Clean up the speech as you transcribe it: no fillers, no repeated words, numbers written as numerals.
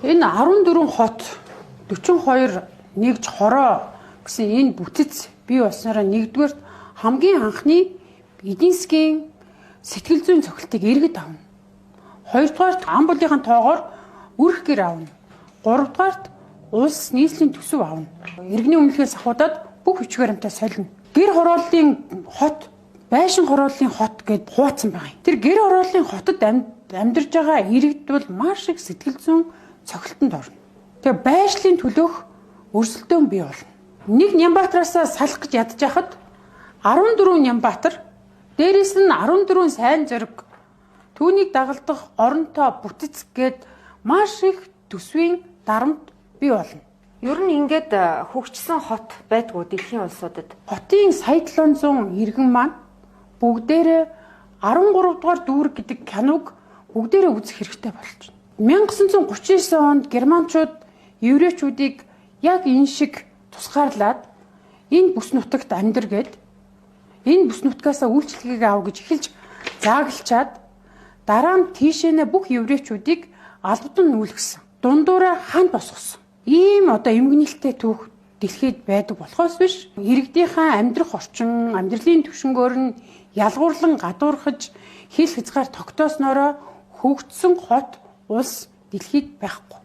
Энэ 14 хот 42 нэгж хороо гэсэн энэ бүтэц бий болсноор нэгдүгээр хамгийн анхны эдийн засгийн сэтгэл зүйн цохилтыг иргэд авна. Хоёрдугаарт ам булийнхын тоогоор үрх гэр авна. Гуравдугаарт улс нийслэлийн төсөв авна. Иргэний өмнөхөөс ахуудаад бүх хүч баримтаа солино. Гэр хорооллын хот, байшин хорооллын хот гэд хуваацсан байгаа юм. Тэр гэр хорооллын хотод амьдарж байгаа иргэд бол маш их сэтгэл зүйн цохилтонд орно. Тэгээ байшлийн төлөөх өрсөлдөөн бий болно. Нэг Нямбатараасаа салах гэж ядж байхад 14 Нямбатар, дээрээс нь 14 сайн зориг, түүнийг дагалдах оронтой бүтэц гээд маш их төсвийн дарамт бий болно. Ер нь ингээд хөгжсөн хот байдгүй дэлхийн улсуудад. Хотын сая 700 иргэн маань бүгдээрээ 13 дугаар дүүрэг гэдэг киног бүгдээрээ үзэх хэрэгтэй болж байна. 1939 онд германчууд еврейчүүдийг яг энэ шиг тусгаарлаад энэ бүс нутагт амьдар гээд энэ бүс нутгаас үйлчлэгийг ав гэж эхэлж зааглчаад дараа нь тийшээ бүх еврейчүүдийг албатан нүүлгсэн. Дундуураа ханд босгосон. Ийм эмгэнэлттэй түүх дэлхийд байдаг болохоос биш иргэдийнхээ амьдрах орчин, амьдралын түвшингөөр нь ялгуурлан гадуурхаж хил хязгаар тогтоосноороо хөгжсөн хот улс дэлхийд байхгүй.